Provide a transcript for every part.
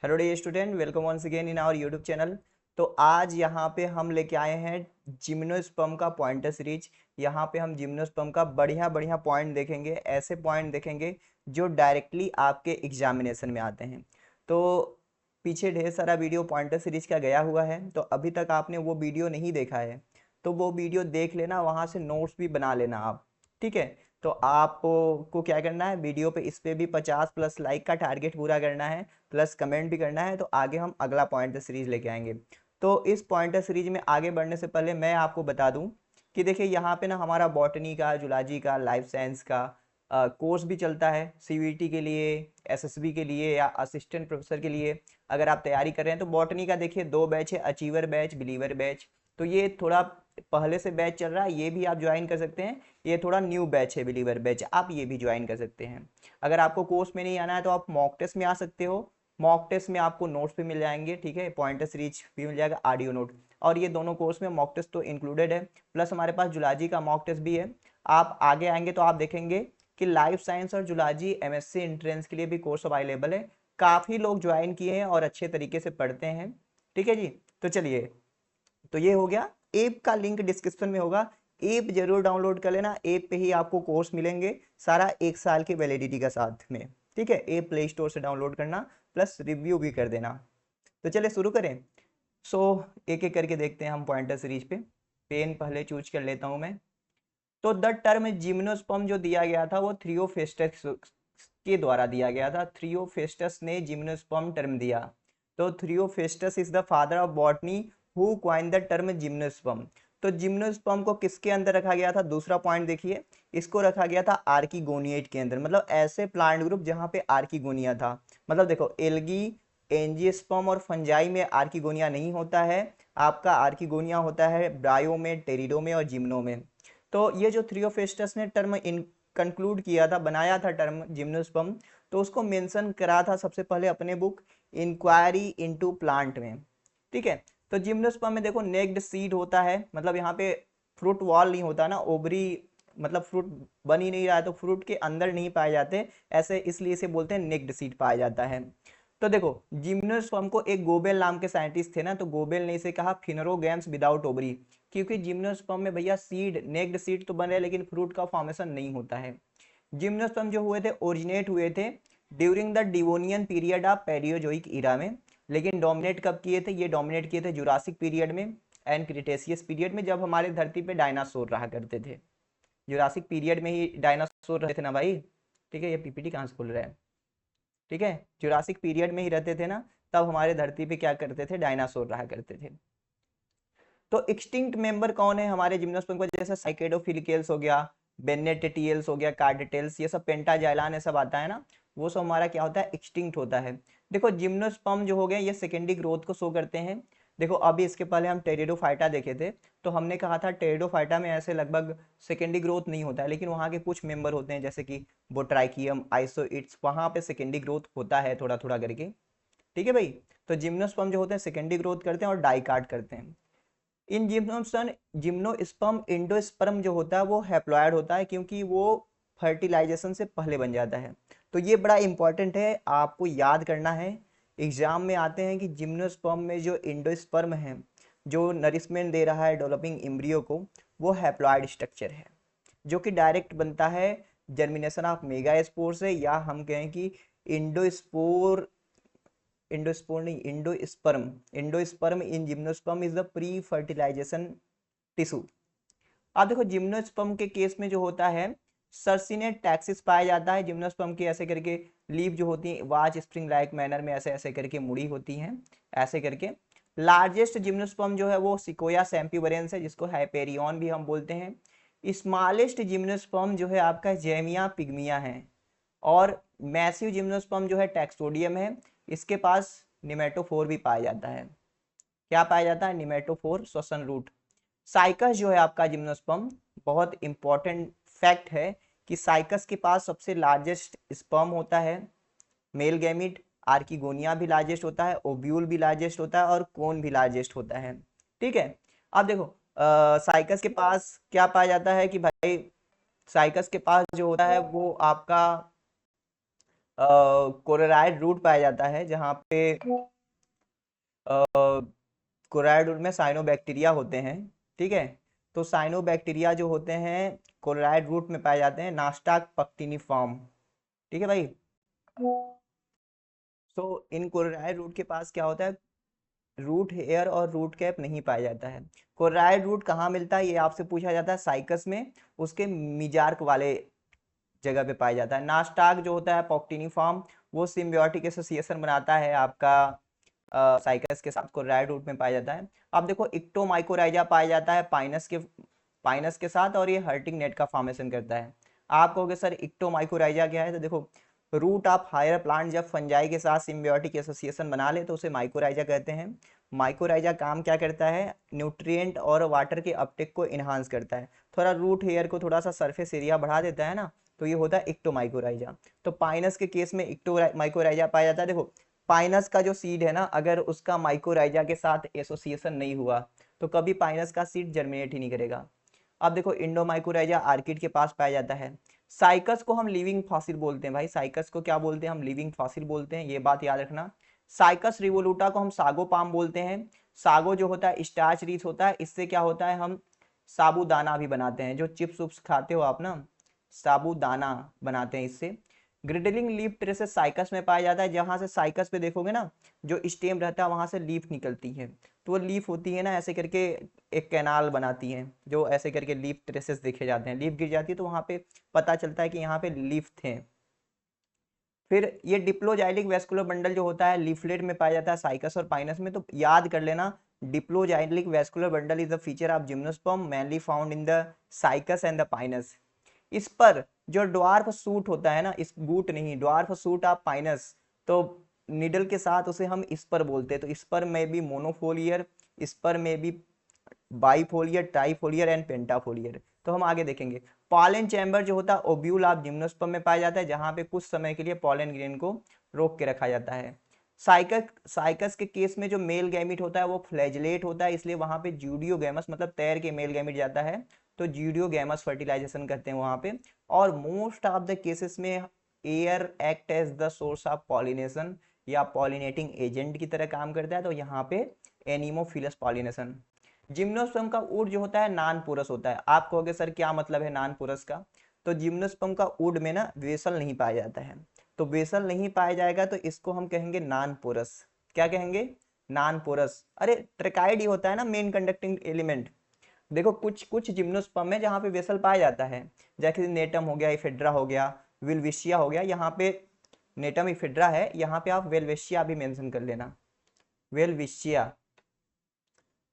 Hello day student, welcome once again in our YouTube channel. तो आज यहाँ पे हम लेके आए हैं जिम्नोस्पर्म का पॉइंटर सीरीज। यहाँ पे हम जिम्नोस्पर्म का बढ़िया बढ़िया पॉइंट देखेंगे, ऐसे पॉइंट देखेंगे जो डायरेक्टली आपके एग्जामिनेशन में आते हैं। तो पीछे ढेर सारा वीडियो पॉइंटर सीरीज का गया हुआ है, तो अभी तक आपने वो वीडियो नहीं देखा है तो वो वीडियो देख लेना, वहाँ से नोट्स भी बना लेना आप। ठीक है। तो आपको क्या करना है, वीडियो पे इस पे भी 50+ लाइक का टारगेट पूरा करना है, प्लस कमेंट भी करना है। तो आगे हम अगला पॉइंटर सीरीज लेके आएंगे। तो इस पॉइंटर सीरीज में आगे बढ़ने से पहले मैं आपको बता दूं कि देखिए यहाँ पे ना हमारा बॉटनी का, जूलॉजी का, लाइफ साइंस का कोर्स भी चलता है सीवीटी के लिए, एसएसबी के लिए या असिस्टेंट प्रोफेसर के लिए। अगर आप तैयारी कर रहे हैं तो बॉटनी का देखिए 2 बैच है, अचीवर बैच, बिलीवर बैच। तो ये थोड़ा पहले से बैच चल रहा है, ये भी आप ज्वाइन कर सकते हैं। ये थोड़ा न्यू बैच है, बिलीवर बैच, आप ये भी ज्वाइन कर सकते हैं। अगर आपको कोर्स में नहीं आना है तो आप मॉक टेस्ट में आ सकते हो। मॉक टेस्ट में आपको नोट्स भी मिल जाएंगे, ठीक है, पॉइंटर सीरीज भी मिल जाएगा, ऑडियो नोट। और ये दोनों कोर्स में मॉक टेस्ट तो इंक्लूडेड है, प्लस हमारे पास जुलॉजी का मॉक टेस्ट भी है। आप आगे आएंगे तो आप देखेंगे कि लाइफ साइंस और जुलॉजी एमएससी एंट्रेंस के लिए भी कोर्स अवेलेबल है। काफ़ी लोग ज्वाइन किए हैं और अच्छे तरीके से पढ़ते हैं। ठीक है जी। तो चलिए, तो ये हो गया। ऐप का लिंक डिस्क्रिप्शन में होगा, ऐप जरूर डाउनलोड कर लेना। ऐप पे ही आपको कोर्स मिलेंगे सारा, 1 साल की वैलिडिटी का साथ में। ठीक है, ऐप प्ले स्टोर से डाउनलोड करना, प्लस रिव्यू भी कर देना। तो चलिए शुरू करें। सो एक एक करके देखते हैं हम पॉइंटर सीरीज पे। पेन पहले चूज कर लेता हूं मैं। तो द टर्म जिम्नोस्पर्म जो दिया गया था वो थ्रियोफेस्टस के द्वारा दिया गया था। थ्रियोफेस्टस ने जिम्नोस्पर्म टर्म दिया। तो Theophrastus is the father of botany who coin the term gymnosperm. तो जिम्नोस्पर्म को किसके अंदर रखा गया था, दूसरा पॉइंट देखिए, इसको रखा गया था आर्किगोनिएट के अंदर। मतलब ऐसे प्लांट ग्रुप जहां पे आर्किगोनिया था। मतलब देखो, एल्गी, एंजियोस्पर्म और फंजाई में आर्किगोनिया नहीं होता है। आपका आर्किगोनिया होता है ब्रायो में, टेरिडो में और जिम्नो में। तो ये जो थ्रियोफेस्टस ने टर्म इन कंक्लूड किया था, बनाया था टर्म जिम्नोस्पर्म, तो उसको मेंशन करा था सबसे पहले अपने बुक इंक्वायरी इनटू प्लांट में। ठीक है। तो जिम्नोस्पर्म में देखो नेक्ड सीड होता है, मतलब यहाँ पे फ्रूट वॉल नहीं होता ना, ओवरी, मतलब फ्रूट बन ही नहीं रहा है तो फ्रूट के अंदर नहीं पाए जाते ऐसे, इसलिए इसे बोलते हैं नेक्ड सीड पाया जाता है। तो देखो, जिम्नोस्पर्म को एक गोबेल नाम के साइंटिस्ट थे ना, तो गोबेल ने इसे कहा फिनरोगैम्स विदाउट ओवरी, क्योंकि जिम्नोस्पर्म में भैया सीड, नेक्ड सीड तो बन रहे लेकिन फ्रूट का फॉर्मेशन नहीं होता है। जिम्नोस्पर्म जो हुए थे, ओरिजिनेट हुए थे during the Devonian period of Palaeozoic era में। लेकिन डोमिनेट कब किए थे, ये डोमिनेट किए थे जुरासिक पीरियड में एंड क्रिटेशियस पीरियड में, जब हमारे धरती पे डायनासोर रहा करते थे। जुरासिक पीरियड में ही डायनासोर रहते थे ना भाई। ठीक है, ये पीपीटी कहाँ से खुल रहा है। ठीक है, जुरासिक पीरियड में ही रहते थे ना, तब हमारे धरती पे क्या करते थे, डायनासोर रहा करते थे। तो एक्सटिंक्ट मेंबर कौन है हमारे जिम्नोस्पर्म को, जैसे साइकेडोफिलिकेल्स हो गया, बेनेटेटियल्स हो गया, कार्डेटेल्स, ये सब पेंटाजाइलान, ये सब आता है ना, वो सब हमारा क्या होता है, एक्सटिंक्ट होता है। देखो जिम्नोस्पर्म जो हो गए ये सेकेंडरी ग्रोथ को शो करते हैं। देखो अभी इसके पहले हम टेरिडोफाइटा देखे थे, तो हमने कहा था टेरिडोफाइटा में ऐसे लगभग सेकेंडरी ग्रोथ नहीं होता है, लेकिन वहाँ के कुछ मेंबर होते हैं जैसे कि बोट्राइकियम, आइसोइट्स, वहाँ पे सेकेंडरी ग्रोथ होता है थोड़ा थोड़ा करके। ठीक है भाई। तो जिम्नोस्पर्म जो होते हैं सेकेंडरी ग्रोथ करते हैं और डाइकाट करते हैं। इन जिम्नोस्पर्म एंडोस्पर्म जो होता है वो हैप्लॉयड होता है, क्योंकि वो फर्टिलाइजेशन से पहले बन जाता है। तो ये बड़ा इंपॉर्टेंट है, आपको याद करना है। एग्जाम में आते हैं कि जिम्नोस्पर्म में जो एंडोस्पर्म है, जो नरिशमेंट दे रहा है डेवलपिंग एम्ब्रियो को, वो हैप्लॉयड स्ट्रक्चर है, जो कि डायरेक्ट बनता है जर्मिनेशन ऑफ मेगास्पोर से, या हम कहें कि इंडोस्पोर, इंडोस्पोर नहीं, endosperm. Endosperm in gymnosperm is the pre fertilisation tissue. आप देखो जिम्नोस्पर्म के केस में जो होता है, सर्सिनेट टैक्सिस पाया जाता है। जिम्नोस्पर्म की ऐसे करके लीव जो होती है वाच स्प्रिंग लाइक मैनर में ऐसे ऐसे करके मुड़ी होती हैं, ऐसे करके। लार्जेस्ट जिम्नोस्पर्म जो है वो सिकोया सैम्पिवरेंस है, जिसको हाइपेरियन भी हम बोलते हैं। स्मॉलेस्ट जिम्नोस्पर्म जो है आपका जेमिया पिग्मिया है। और मैसिव जिम्नोस्पर्म जो है टैक्सोडियम है। इसके पास निमेटोफोर भी पाया जाता है। क्या पाया जाता है, निमेटोफोर, श्वसन रूट। साइकस जो है आपका जिम्नोस्पर्म, बहुत इंपॉर्टेंट फैक्ट है कि साइकस के पास सबसे लार्जेस्ट स्पर्म होता है, मेल गैमिट। आर्किगोनिया भी लार्जेस्ट होता है, ओब्यूल भी लार्जेस्ट होता है और कोन भी लार्जेस्ट होता है। ठीक है। अब देखो साइकस के पास क्या पाया जाता है कि भाई, साइकस के पास जो होता है वो आपका कोलोराइड रूट पाया जाता है, जहाँ पे कोलोराइड रूट में साइनोबैक्टीरिया होते हैं। ठीक है, तो साइनोबैक्टीरिया जो होते हैं कोलोराइड रूट में पाए जाते हैं, नास्टाक पक्टिनिफॉर्म। ठीक है भाई। तो इन कोलोराइड रूट के पास क्या होता है, रूट हेयर और रूट कैप नहीं पाया जाता है। कोलोराइड रूट कहाँ मिलता है ये आपसे पूछा जाता है, साइकस में, उसके मिजार्क वाले जगह पे पाया जाता है। नास्टाक जो होता है पॉक्टिनिफॉर्म, वो सिम्बियोटिक एसोसिएशन बनाता है आपका साइकस के साथ, कोलोराइड रूट में पाया जाता है। अब देखो इक्टोमाइकोराइजा पाया जाता है पाइनस के साथ, और ये हर्टिंग नेट का फॉर्मेशन करता है। आप कहोगे सर इक्टोमाइकोराइजा क्या है, तो देखो रूट ऑफ हायर प्लांट जब फंजाई के साथ सिम्बियोटिक एसोसिएशन बना ले तो उसे माइकोराइजा कहते हैं। माइकोराइजा काम क्या करता है, न्यूट्रिएंट और वाटर के अपटेक को इन्हांस करता है, थोड़ा रूट हेयर को थोड़ा सा सरफेस एरिया बढ़ा देता है ना, तो ये होता है इक्टोमाइकोराइजा। तो पाइनस के केस में इक्टोमाइकोराइजा पाया जाता है। देखो पाइनस का जो सीड है ना, अगर उसका माइकोराइजा के साथ एसोसिएशन नहीं हुआ तो कभी पाइनस का सीड जर्मिनेट ही नहीं करेगा। अब देखो इंडोमाइकोराइजा आर्किड के पास पाया जाता है। साइकस को हम लिविंग फॉसिल बोलते हैं भाई, साइकस को क्या बोलते हैं हम, लिविंग फॉसिल बोलते हैं, ये बात याद रखना। साइकस रिवोल्यूटा को हम सागो पाम बोलते हैं। सागो जो होता है स्टार्च रिच होता है, इससे क्या होता है हम साबूदाना भी बनाते हैं, जो चिप्स उप्स खाते हो आप ना, साबूदाना बनाते हैं इससे। ग्रिडलिंग लीफ ट्रेसेस साइकस में पाया जाता है, जहां से साइकस पे देखोगे ना जो स्टेम रहता है वहां से लीफ निकलती है, तो वो लीफ होती है ना ऐसे करके एक कैनाल बनाती है, जो ऐसे करके लीफ ट्रेसेस देखे जाते हैं, लीफ गिर जाती है तो वहां पे पता चलता है कि यहाँ पे लीफ थे। फिर ये डिप्लोजाइलिक वेस्कुलर बंडल जो होता है लीफलेट में पाया जाता है साइकस और पाइनस में, तो याद कर लेना diploxylic vascular bundle is the feature of gymnosperm mainly found in the cycas and the pinus. इस पर जो ड्वार्फ सूट होता है ना, इस बूट नहीं, ड्वार्फ सूट ऑफ पाइनस, तो निडल के साथ उसे हम इस पर बोलते हैं। तो इस पर में भी मोनोफोलियर, इस पर में भी बाइफोलियर, ट्राइफोलियर एंड पेंटाफोलियर। तो हम आगे देखेंगे। पॉलन चैम्बर जो होता है ओब्यूल ऑफ जिम्नोस्पर्म में पाया जाता है, जहां पे कुछ समय के लिए पॉलन ग्रेन को रोक के रखा जाता है। साइकस के केस में जो मेल गैमिट होता है वो फ्लैजलेट होता है, इसलिए वहां पे जूडियोगैमस मतलब तैर के मेल गैमिट जाता है, तो जूडियोगैमस फर्टिलाइजेशन करते हैं वहां पे। और मोस्ट ऑफ द केसेस में air act as the source of pollination या पॉलिनेटिंग एजेंट की तरह काम करता है, तो यहाँ पे एनिमोफिलस पॉलिनेशन। जिम्नोस्पर्म का ऊड जो होता है नॉन पोरस होता है। आप कहोगे सर क्या मतलब है नॉन पोरस का, तो जिम्नोस्पर्म का ऊड में ना वेसल नहीं पाया जाता है, तो वेसल नहीं पाया जाएगा तो इसको हम कहेंगे नॉन पोरस। क्या कहेंगे, नॉन पोरस। अरे ट्रेकाइड ही होता है ना मेन कंडक्टिंग एलिमेंट। देखो कुछ कुछ जिम्नोस्पर्म है जहाँ पे वेसल पाया जाता है, जैसे नेटम हो गया, इफेड्रा हो गया, विल्विशिया हो गया। यहाँ पे नेटम इफेड्रा है, यहाँ पे आप वेलवेशिया भी मेंशन कर लेना, वेलविशिया।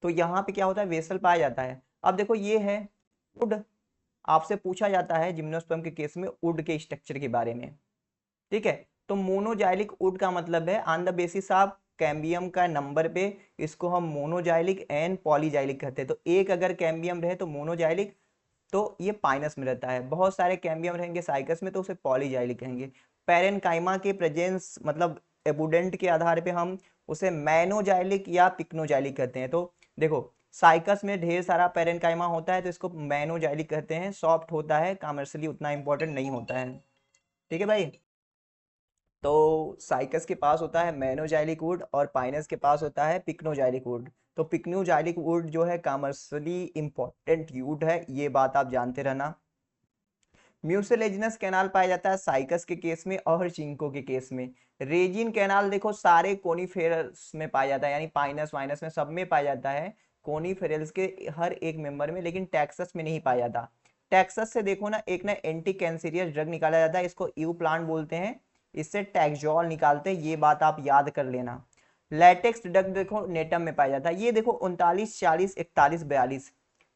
तो यहाँ पे क्या होता है वेसल पाया जाता है। अब देखो ये है वुड, आपसे पूछा जाता है जिम्नोस्पर्म के केस में वुड के स्ट्रक्चर के बारे में। ठीक है, तो मोनोजाइलिक वुड का मतलब है on the basis of cambium का नंबर पे इसको हम मोनोजाइलिक एंड पॉलीजाइलिक कहते हैं। तो एक अगर कैम्बियम रहे तो मोनोजाइलिक, तो ये पाइनस में रहता है। बहुत सारे कैम्बियम रहेंगे साइकस में तो उसे पॉलीजाइलिक कहेंगे। पैरेनकाइमा के प्रेजेंस मतलब एबुडेंट के आधार पे हम उसे मैनोजाइलिक या पिक्नोजाइलिक कहते हैं। तो देखो साइकस में ढेर सारा पैरेनकाइमा होता है तो इसको मैनोजाइलिक कहते हैं, सॉफ्ट होता है, कमर्शियली उतना इंपॉर्टेंट नहीं होता है। ठीक है भाई। तो साइकस के पास होता है मैनोजाइलिक वुड और पाइनस के पास होता है पिक्नोजाइलिक वुड। तो पिक्नोजाइलिक वुड जो है कमर्शियली इंपॉर्टेंट वुड है, ये बात आप जानते रहना। म्यूसिलेजिनस कैनाल पाया जाता है साइकस के केस में और चिंको के केस में। रेजिन कैनाल देखो सारे कोनीफेरस में पाया जाता है, यानी पाइनस वाइनस में सब में पाया जाता है, कोनीफेरल्स के हर एक मेंबर में, लेकिन टेक्सस में नहीं पाया जाता। टेक्सस से देखो ना एक ना एंटी कैंसरियस ड्रग निकाला जाता है, इसको यू प्लांट बोलते हैं, इससे टैक्सोल निकालते हैं, ये बात आप याद कर लेना। लैटेक्स ड्रग देखो नेटम में पाया जाता है। ये देखो 39, 40, 41, 42,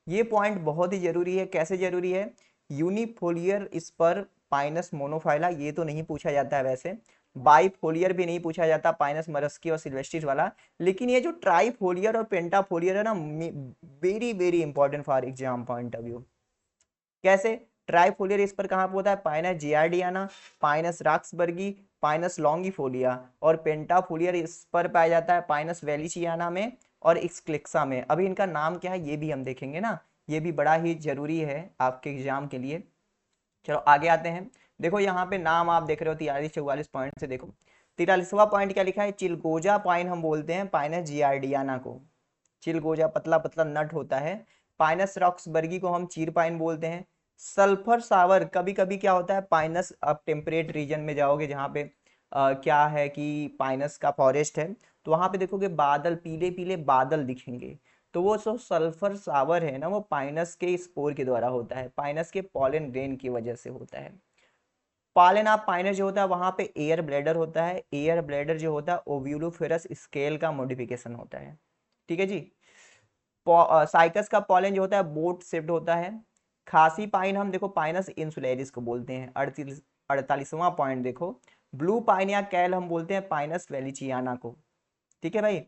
ये पॉइंट बहुत ही जरूरी है। कैसे जरूरी है, यूनिफोलियर इस पर पाइनस मोनोफाइला ये तो नहीं पूछा जाता है वैसे, बाइफोलियर भी नहीं पूछा जाता पाइनस मरस्की और सिल्वेस्ट्रिस वाला, लेकिन ये जो ट्राइफोलियर और पेंटाफोलियर है ना, very very important for exam point of view. कैसे, ट्राइफोलियर इस पर कहाँ पे होता है, पाइनस जियार्डियाना, पाइनस रॉक्सबर्गी, पाइनस लॉन्गिफोलिया, और पेंटाफोलियर इस पर पाया जाता है पाइनस वेलिशियाना में और एक्सक्लिक्सा में। अभी इनका नाम क्या है ये भी हम देखेंगे ना, ये भी बड़ा ही जरूरी है आपके एग्जाम के लिए। चलो आगे आते हैं। देखो यहाँ पे नाम आप देख रहे हो 43-44 पॉइंट से। देखो 43वां पॉइंट क्या लिखा है, चिलगोजा पाइन हम बोलते हैं पाइनस जियार्डियाना को। चिलगोजा पतला पतला नट होता है। पाइनस रॉक्सबर्गी को हम चीर पाइन बोलते हैं। सल्फर सावर कभी कभी क्या होता है, पाइनस आप टेम्परेट रीजन में जाओगे जहाँ पे क्या है कि पाइनस का फॉरेस्ट है, तो वहां पे देखोगे बादल, पीले पीले बादल दिखेंगे, तो वो जो सल्फर सावर है ना, वो पाइनस के स्पोर के द्वारा होता है, पाइनस के पॉलन ग्रेन की वजह से होता है। पॉलन ऑफ पाइनस जो होता है वहां पे एयर ब्लैडर होता है। एयर ब्लैडर जो होता है ओव्यूलोफेरस स्केल का मॉडिफिकेशन होता है। ठीक है जी। साइकस का पॉलन जो होता है बोट शेप्ड होता है। खासी पाइन हम देखो पाइनस इंसुलेरिस को बोलते हैं। 48वां पॉइंट देखो, ब्लू पाइन या कैल हम बोलते हैं पाइनस वेलिचियाना को। ठीक है भाई।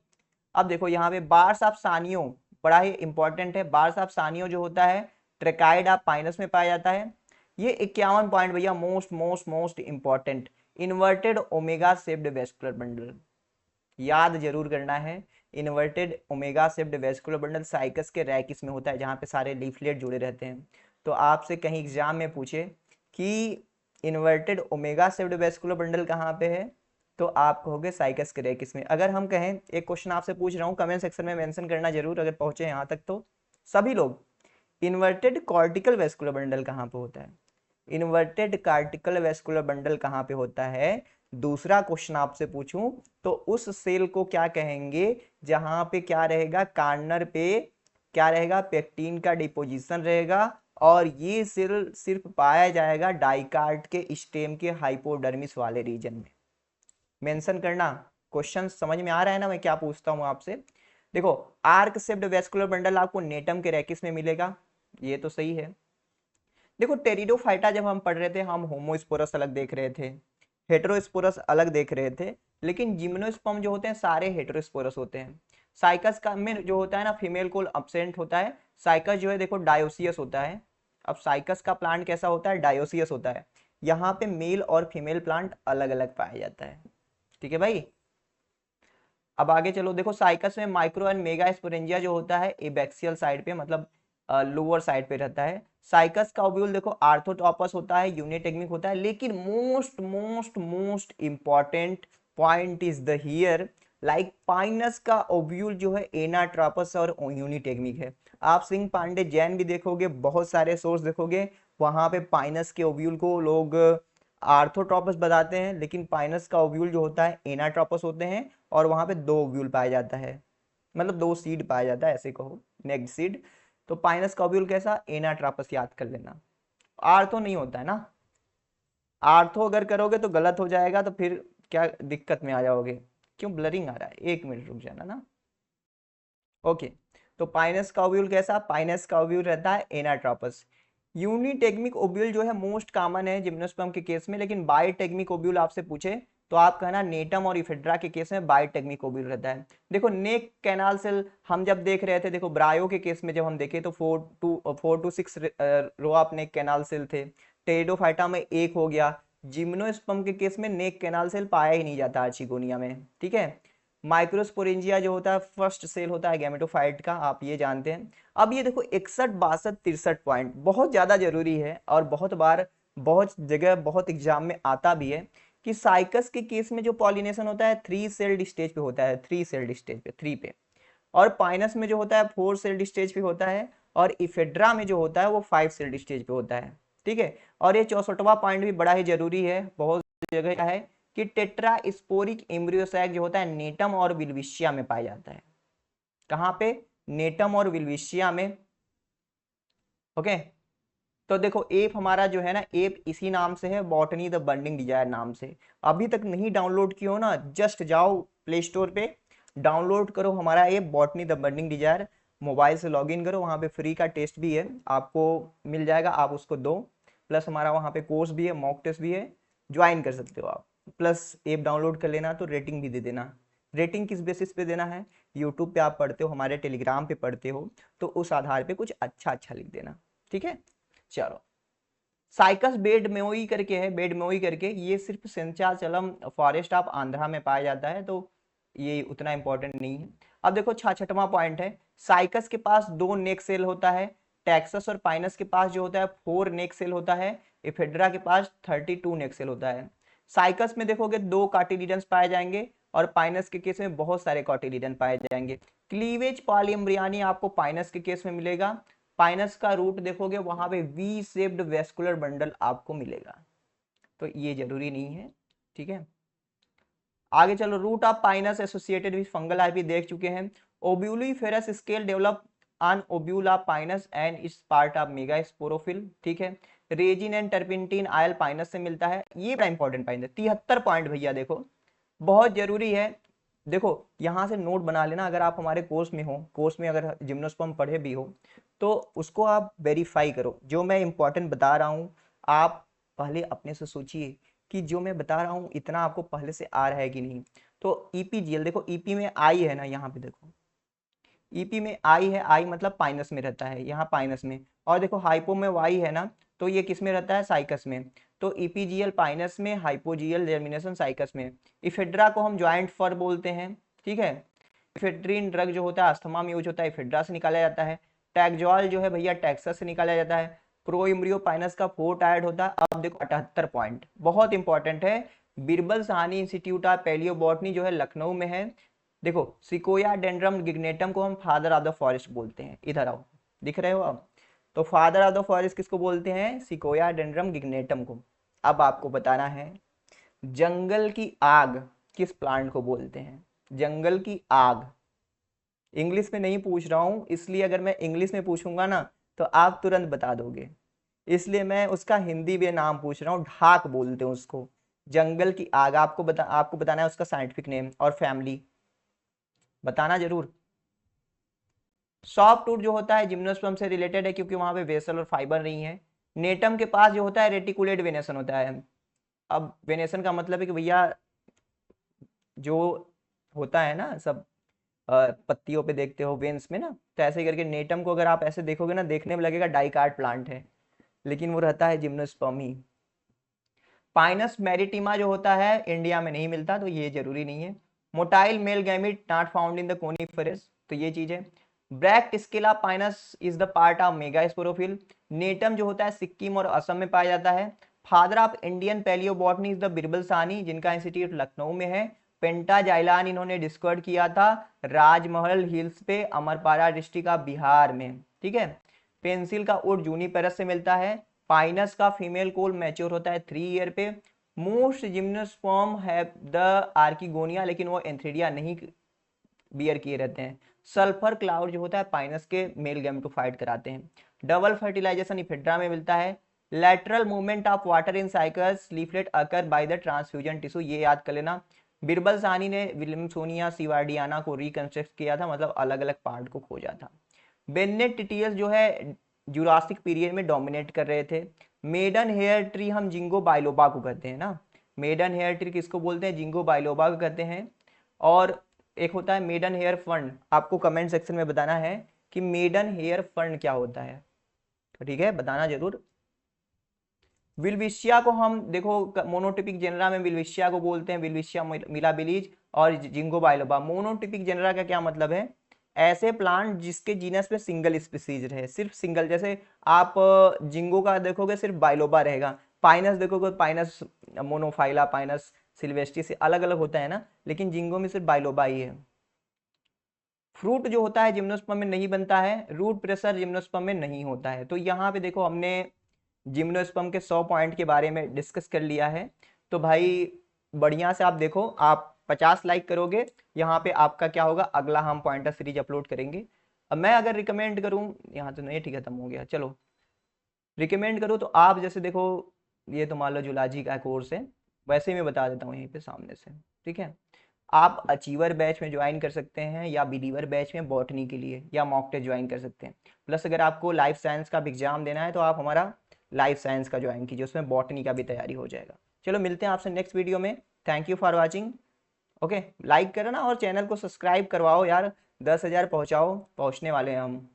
अब देखो यहाँ पे बार्स ऑफ सानियो बड़ा ही इंपॉर्टेंट है। बार्स ऑफ सानियो जो होता है ट्रेकाइड ऑफ पाइनस में पाया जाता है। ये 51 पॉइंट भैया most most most important, inverted omega shaped vascular bundle याद जरूर करना है। Inverted omega shaped vascular bundle cycas के रैकिस में होता है, जहाँ पे सारे लीफलेट जुड़े रहते हैं। तो आपसे कहीं एग्जाम में पूछे कि inverted omega shaped vascular bundle कहाँ पे है, तो आप कहोगे साइकस के रैकिस में। अगर हम कहें, एक क्वेश्चन आपसे पूछ रहा हूँ, कमेंट सेक्शन में मेंशन करना जरूर अगर पहुंचे यहाँ तक तो सभी लोग, इन्वर्टेड कॉर्टिकल वेस्कुलर बंडल कहाँ पे होता है, इन्वर्टेड कार्टिकल वेस्कुलर बंडल कहाँ पे होता है। दूसरा क्वेश्चन आपसे पूछूं तो उस सेल को क्या कहेंगे जहां पे क्या रहेगा, कार्नर पे क्या रहेगा, पेक्टिन का डिपोजिशन रहेगा, और ये सेल सिर्फ पाया जाएगा डाइकार्ड के स्टेम के हाइपोडर्मिस वाले रीजन में। मेंशन करना। क्वेश्चन समझ में आ रहा है ना मैं क्या पूछता हूं आपसे। देखो आर्क शेप्ड वेस्कुलर बंडल आपको नेटम के रैकिस में मिलेगा, ये तो सही है। देखो टेरिडोफाइटा जब हम पढ़ रहे थे, हम होमोस्पोरस अलग देख रहे थे, हेटेरोस्पोरस अलग देख रहे थे, लेकिन जिम्नोस्पर्म जो होते हैं सारे हेटेरोस्पोरस होते हैं। साइकस का में जो होता है ना, फीमेल कोल अब्सेंट होता है। साइकस जो है देखो डायोसियस होता है। अब साइकस का प्लांट कैसा होता है, डायोसियस होता है। यहाँ पे मेल और फीमेल प्लांट अलग अलग पाया जाता है। ठीक है भाई। अब आगे चलो, देखो साइकस में माइक्रो एंड मेगा स्पोरेंजिया जो होता है एबैक्सियल साइड पे, मतलब लोअर साइड पे रहता है। साइकस का ओव्यूल देखो आर्थोटॉपस होता है, यूनिटेगमिक होता है, लेकिन most most most important point is the here, like Pinus का ओव्यूल जो है एनाट्रोपस और यूनिटेगमिक है। आप सिंह पांडे जैन भी देखोगे, बहुत सारे सोर्स देखोगे, वहां पे पाइनस के ओव्यूल को लोग आर्थोट्रोपस बताते हैं, लेकिन पाइनस का ओव्यूल जो होता है एनाट्रोपस होते हैं, और वहां पे दो ओव्यूल पाया जाता है, मतलब दो सीड पाया जाता है, ऐसे कहो नेक्स्ट सीड। तो पाइनस का ओव्यूल कैसा, एनाट्रोपस याद कर लेना। आर्थो नहीं होता है ना, आर्थो अगर करोगे तो गलत हो जाएगा, तो फिर क्या दिक्कत में आ जाओगे। क्यों ब्लरिंग आ रहा है, एक मिनट रुक जाना ना। ओके। तो पाइनस का ओव्यूल कैसा, पाइनस का ओव्यूल रहता है एनाट्रोपस। यूनिटेगमिक ओव्यूल जो है मोस्ट कॉमन है जिम्नोस्पर्म के केस में, लेकिन बाइटेगमिक ओव्यूल आपसे पूछे तो आप कहना नेटम और इफेड्रा के केस में बाइटेगमिक ओव्यूल रहता है। देखो नेक कैनाल सेल हम जब देख रहे थे, देखो ब्रायो के केस में जब हम देखे तो 4 to 6 row of neck canal cell थे। टेरिडोफाइटा में एक हो गया। जिम्नोस्पर्म के केस में नेक कैनाल सेल पाया ही नहीं जाता आर्चिगोनिया में। ठीक है। माइक्रोस्पोरेंजिया जो होता है फर्स्ट सेल होता है गैमेटोफाइट का, आप ये जानते हैं। अब ये देखो 61 62 63 पॉइंट बहुत ज्यादा जरूरी है, और बहुत बार बहुत जगह बहुत एग्जाम में आता भी है कि साइकस के केस में जो पॉलिनेशन होता है 3 सेल्ड स्टेज पे होता है, 3 सेल्ड स्टेज पे, 3 पे। और पाइनस में जो होता है 4 सेल्ड स्टेज पे होता है, और इफेड्रा में जो होता है वो 5 सेल्ड स्टेज पे होता है। ठीक है। और ये 64वां पॉइंट भी बड़ा ही जरूरी है, बहुत जगह का है कि टेट्रा स्पोरिक एम्ब्रियोसैक जो होता है नेटम और विल्विशिया में पाया जाता है। कहाँ पे, नेटम और विल्विशिया में। ओके। तो देखो एप हमारा जो है ना, एप इसी नाम से है, बॉटनी द बर्निंग डिजायर नाम से। अभी तक नहीं डाउनलोड किया हो ना, जस्ट जाओ प्ले स्टोर पे, डाउनलोड करो हमारा app botany the burning desire, mobile से लॉगिन करो, वहाँ पे फ्री का टेस्ट भी है, आपको मिल जाएगा, आप उसको दो। प्लस हमारा वहाँ पे कोर्स भी है, मॉक टेस्ट भी है, ज्वाइन कर सकते हो आप। प्लस ऐप डाउनलोड कर लेना, तो रेटिंग भी दे देना। रेटिंग किस बेसिस पे देना है, यूट्यूब पे आप पढ़ते हो, हमारे टेलीग्राम पे पढ़ते हो, तो उस आधार पे कुछ अच्छा अच्छा लिख देना। ठीक है। चलो, साइकस बेड मेओई करके है, बेड मेओई करके, ये सिर्फ सेंचाचलम फॉरेस्ट ऑफ आंध्रा में पाया जाता है, तो ये उतना इंपॉर्टेंट नहीं है। अब देखो 66वां पॉइंट है, साइकस के पास दो नेक सेल होता है, टेक्सास और पाइनस के पास जो होता है 4 नेक सेल होता है, इफेड्रा के पास 32 नेक सेल होता है। साइकस में देखोगे 2 कार्टिलिडन्स पाए जाएंगे और पाइनस के केस में बहुत सारे कार्टिलिडन पाए जाएंगे। क्लीवेज पॉलीएम्ब्रियानी आपको पाइनस के केस में मिलेगा। पाइनस का रूट देखोगे वहां पे वी शेप्ड वेस्कुलर बंडल आपको मिलेगा, तो ये जरूरी नहीं है, ठीक है। आगे चलो, root of pinus associated with fungal IP देख चुके हैं। Ovuliferous scale develop on ovule of pinus and its part of megasporophyll, ठीक है। Resin and turpentine oil pinus से मिलता है, ये बड़ा इंपॉर्टेंट पॉइंट है। 73 पॉइंट भैया देखो, बहुत जरूरी है। देखो यहाँ से नोट बना लेना, अगर आप हमारे कोर्स में हो, कोर्स में अगर जिम्नोस्पर्म पढ़े भी हो तो उसको आप वेरीफाई करो। जो मैं इंपॉर्टेंट बता रहा हूँ आप पहले अपने से सोचिए कि जो मैं बता रहा हूँ इतना आपको पहले से आ रहा है कि नहीं। तो ईपीजीएल देखो, ईपी में आई है ना, यहाँ पे देखो ईपी में आई है, आई मतलब पाइनस में रहता है, यहाँ पाइनस में। और देखो हाइपो में वाई है ना, तो ये किस में रहता है, साइकस में। तो ईपीजीएल पाइनस में, हाइपोजीएल जर्मिनेशन साइकस में। इफेड्रा को हम ज्वाइंट फर बोलते हैं, ठीक है। इफेड्रीन ड्रग जो होता है अस्थमा में यूज होता है, इफेड्रा से निकाला जाता है। टैक्सोल जो है भैया टेक्सास से निकाला जाता है। प्रो इम्ब्रियो पाइनस का 4 टायर्ड होता है। अब देखो 78 पॉइंट बहुत इंपॉर्टेंट है। Birbal Sahni institute of palaeobotany जो है लखनऊ में है। देखो सिकोया डेंड्रम गिग्नेटम को हम फादर ऑफ द फॉरेस्ट बोलते हैं, इधर आओ, दिख रहे हो आप। तो फादर ऑफ द फॉरेस्ट किसको बोलते हैं, सिकोया डेंड्रम गिग्नेटम को। अब आपको बताना है जंगल की आग किस प्लांट को बोलते हैं, जंगल की आग। इंग्लिश में नहीं पूछ रहा हूं, इसलिए अगर मैं इंग्लिश में पूछूंगा ना तो आप तुरंत बता दोगे, इसलिए मैं उसका हिंदी में नाम पूछ रहा हूँ। ढाक बोलते हैं उसको, जंगल की आग। आपको बताना है उसका साइंटिफिक नेम और फैमिली, बताना जरूर। सॉफ्ट वुड जो होता है जिम्नोस्पर्म से रिलेटेड है क्योंकि वहां पे वेसल और फाइबर नहीं है। नेटम के पास जो होता है रेटिकुलेट वेनेशन होता है। अब वेनेशन का मतलब है कि भैया जो होता है ना सब पत्तियों पे देखते हो वेन्स में ना, तो ऐसे ही करके नेटम को अगर आप ऐसे देखोगे ना, देखने में लगेगा डाइकार्ड प्लांट है, लेकिन वो रहता है जिम्नोस्पर्म ही। पाइनस मैरिटिमा जो होता है इंडिया में नहीं मिलता, तो ये जरूरी नहीं है। Motile male gamete not found in the coniferous, तो ये चीज है। Bract scale Pinus is the part of megasporophyll. Gnetum जो होता है सिक्किम और असम में पाया जाता है। Father of Indian palaeobotany is the Birbal Sahni, जिनका इंस्टीट्यूट लखनऊ में है। पेंटाजाइलान इन्होंने डिस्कवर किया था राजमहल हिल्स पे, अमरपारा डिस्ट्रिक्ट ऑफ बिहार में, ठीक है। पेंसिल का वुड जूनिपेरस से मिलता है। पाइनस का फीमेल कोल मैच्योर होता है 3 ईयर पे। Most gymnosperm have the archegonia, लेकिन वो एंथ्रिडिया नहीं बियर किए रहते हैं। सल्फर क्लाउड जो होता है पाइनस के मेल गैमेटोफाइट कराते हैं। डबल फर्टिलाइजेशन इफेड्रा में मिलता है। Lateral movement of water in cycas leaflet occur by the transfusion tissue, ये याद कर लेना। बिरबल साहनी ने विलियमसोनिया सीवार्डियाना को रिकंस्ट्रक्ट किया था, मतलब अलग अलग पार्ट को खोजा था। बेन्नेट टिटियस जो है जुरासिक पीरियड में डोमिनेट कर रहे थे। मेडन हेयर ट्री हम जिंगो बाइलोबा को कहते हैं ना, मेडन हेयर ट्री किसको बोलते हैं, जिंगो बाइलोबा को कहते हैं। और एक होता है मेडन हेयर फंड, आपको कमेंट सेक्शन में बताना है कि मेडन हेयर फंड क्या होता है, तो ठीक है बताना जरूर। विल्विशिया को हम देखो मोनोटिपिक जेनरा में विल्विशिया को बोलते हैं, विल्विशिया मिलाबिलीज और जिंगो बाइलोबा। मोनोटिपिक जेनरा का क्या मतलब है, ऐसे प्लांट जिसके जीनस पे सिंगल स्पीसीज रहे, सिर्फ सिंगल। जैसे आप जिंगो का देखोगे सिर्फ बाइलोबा रहेगा, पाइनस देखोगे पाइनस मोनोफाइला, पाइनस सिल्वेस्ट्री से अलग अलग होता है ना, लेकिन जिंगो में सिर्फ बाइलोबा ही है। फ्रूट जो होता है जिम्नोस्पर्म में नहीं बनता है, रूट प्रेशर जिम्नोस्पर्म में नहीं होता है। तो यहाँ पे देखो हमने जिम्नोस्पर्म के 100 पॉइंट के बारे में डिस्कस कर लिया है। तो भाई बढ़िया से आप देखो, आप 50 लाइक करोगे, यहाँ पे आपका क्या होगा, अगला हम पॉइंटर सीरीज अपलोड करेंगे। अब मैं अगर रिकमेंड करूँ, यहाँ तो नहीं, ठीक है खत्म हो गया, चलो रिकमेंड करूँ तो आप जैसे देखो ये तो मान लो जुलॉजी का कोर्स है, वैसे ही मैं बता देता हूँ यहीं पे सामने से, ठीक है। आप अचीवर बैच में ज्वाइन कर सकते हैं या बिलीवर बैच में बॉटनी के लिए, या मॉक टेस्ट ज्वाइन कर सकते हैं। प्लस अगर आपको लाइफ साइंस का भी एग्जाम देना है तो आप हमारा लाइफ साइंस का ज्वाइन कीजिए, उसमें बॉटनी का भी तैयारी हो जाएगा। चलो मिलते हैं आपसे नेक्स्ट वीडियो में। Thank you for watching. Okay, like करना और चैनल को सब्सक्राइब करवाओ यार, 10,000 पहुँचाओ, पहुँचने वाले हैं हम।